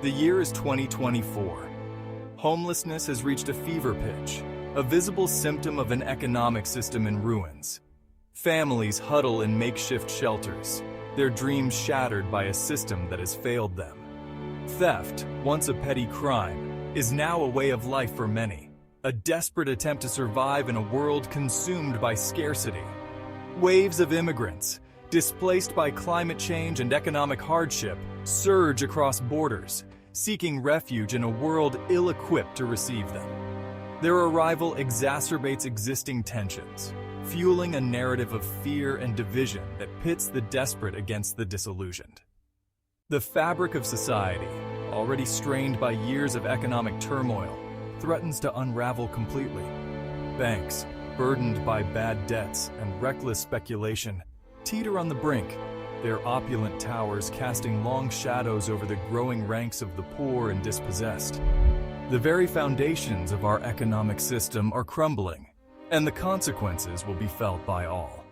The year is 2024. Homelessness has reached a fever pitch, a visible symptom of an economic system in ruins. Families huddle in makeshift shelters, their dreams shattered by a system that has failed them. Theft, once a petty crime, is now a way of life for many, a desperate attempt to survive in a world consumed by scarcity. Waves of immigrants, displaced by climate change and economic hardship, surge across borders, seeking refuge in a world ill-equipped to receive them. Their arrival exacerbates existing tensions, fueling a narrative of fear and division that pits the desperate against the disillusioned. The fabric of society, already strained by years of economic turmoil, threatens to unravel completely. Banks, burdened by bad debts and reckless speculation, teeter on the brink, their opulent towers casting long shadows over the growing ranks of the poor and dispossessed. The very foundations of our economic system are crumbling, and the consequences will be felt by all.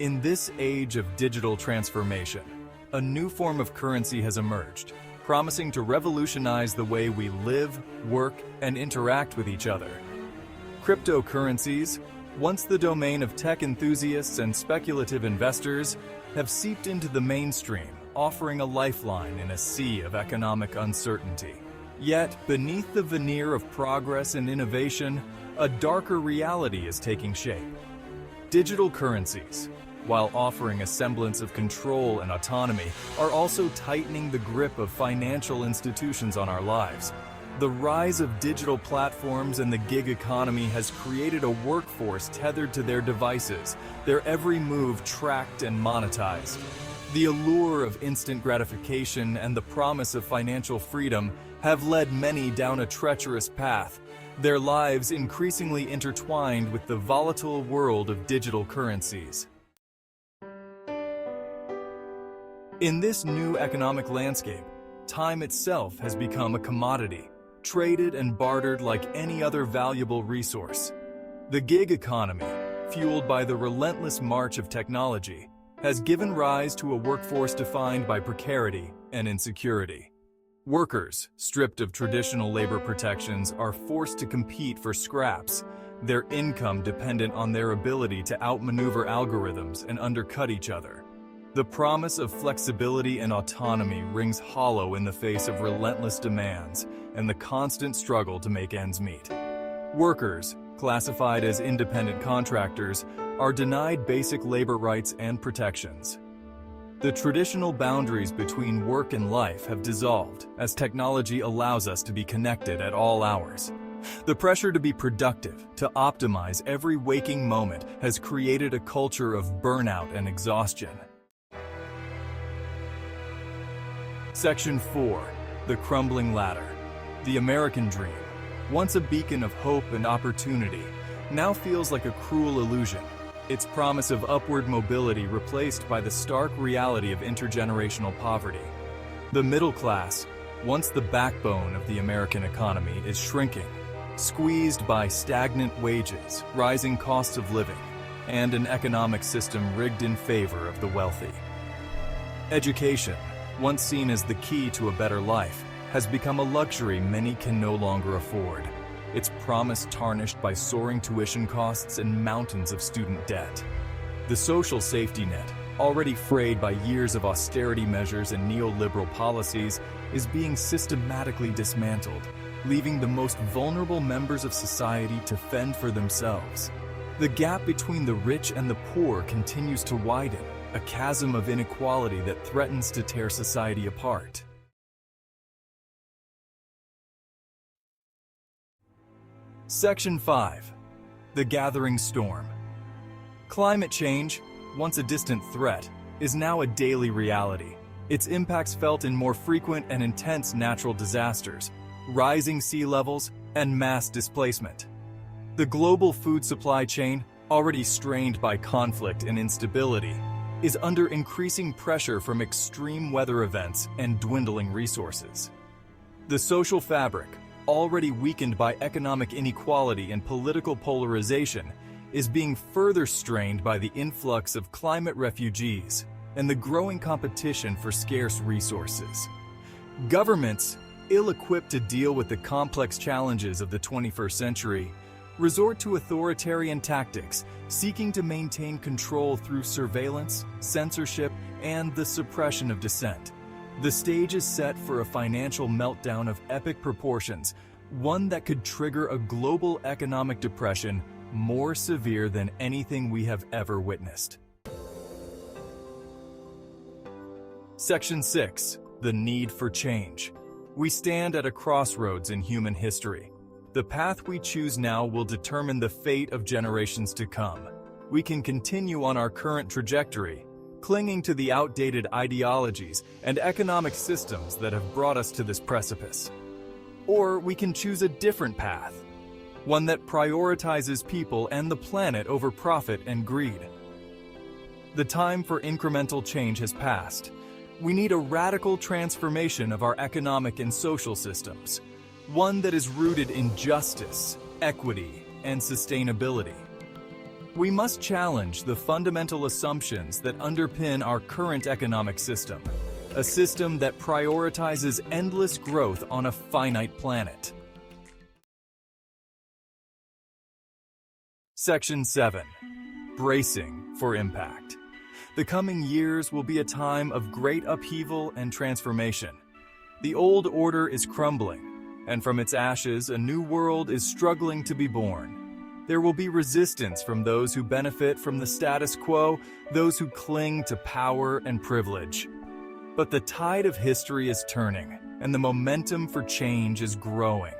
In this age of digital transformation, a new form of currency has emerged, promising to revolutionize the way we live, work, and interact with each other. Cryptocurrencies, once the domain of tech enthusiasts and speculative investors, have seeped into the mainstream, offering a lifeline in a sea of economic uncertainty. Yet, beneath the veneer of progress and innovation, a darker reality is taking shape. Digital currencies, while offering a semblance of control and autonomy, are also tightening the grip of financial institutions on our lives. The rise of digital platforms and the gig economy has created a workforce tethered to their devices, their every move tracked and monetized. The allure of instant gratification and the promise of financial freedom have led many down a treacherous path, their lives increasingly intertwined with the volatile world of digital currencies. In this new economic landscape, time itself has become a commodity, traded and bartered like any other valuable resource. The gig economy, fueled by the relentless march of technology, has given rise to a workforce defined by precarity and insecurity. Workers, stripped of traditional labor protections, are forced to compete for scraps, their income dependent on their ability to outmaneuver algorithms and undercut each other. The promise of flexibility and autonomy rings hollow in the face of relentless demands and the constant struggle to make ends meet. Workers, classified as independent contractors, are denied basic labor rights and protections. The traditional boundaries between work and life have dissolved as technology allows us to be connected at all hours. The pressure to be productive, to optimize every waking moment, has created a culture of burnout and exhaustion. Section 4. The Crumbling Ladder. The American dream, once a beacon of hope and opportunity, now feels like a cruel illusion, its promise of upward mobility replaced by the stark reality of intergenerational poverty. The middle class, once the backbone of the American economy, is shrinking, squeezed by stagnant wages, rising costs of living, and an economic system rigged in favor of the wealthy. Education, once seen as the key to a better life, has become a luxury many can no longer afford, its promise tarnished by soaring tuition costs and mountains of student debt. The social safety net, already frayed by years of austerity measures and neoliberal policies, is being systematically dismantled, leaving the most vulnerable members of society to fend for themselves. The gap between the rich and the poor continues to widen, a chasm of inequality that threatens to tear society apart. Section 5. The Gathering Storm. Climate change, once a distant threat, is now a daily reality, its impacts felt in more frequent and intense natural disasters, rising sea levels, and mass displacement. The global food supply chain, already strained by conflict and instability, is under increasing pressure from extreme weather events and dwindling resources. The social fabric, already weakened by economic inequality and political polarization, is being further strained by the influx of climate refugees, and the growing competition for scarce resources. Governments, ill-equipped to deal with the complex challenges of the 21st century, resort to authoritarian tactics, seeking to maintain control through surveillance, censorship, and the suppression of dissent. The stage is set for a financial meltdown of epic proportions, one that could trigger a global economic depression more severe than anything we have ever witnessed. Section 6. The need for change. We stand at a crossroads in human history. The path we choose now will determine the fate of generations to come. We can continue on our current trajectory, clinging to the outdated ideologies and economic systems that have brought us to this precipice. Or we can choose a different path, one that prioritizes people and the planet over profit and greed. The time for incremental change has passed. We need a radical transformation of our economic and social systems, one that is rooted in justice, equity, and sustainability. We must challenge the fundamental assumptions that underpin our current economic system, a system that prioritizes endless growth on a finite planet. Section 7. Bracing for impact. The coming years will be a time of great upheaval and transformation. The old order is crumbling, and from its ashes a new world is struggling to be born. There will be resistance from those who benefit from the status quo, those who cling to power and privilege. But the tide of history is turning, and the momentum for change is growing.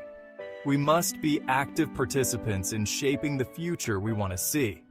We must be active participants in shaping the future we want to see.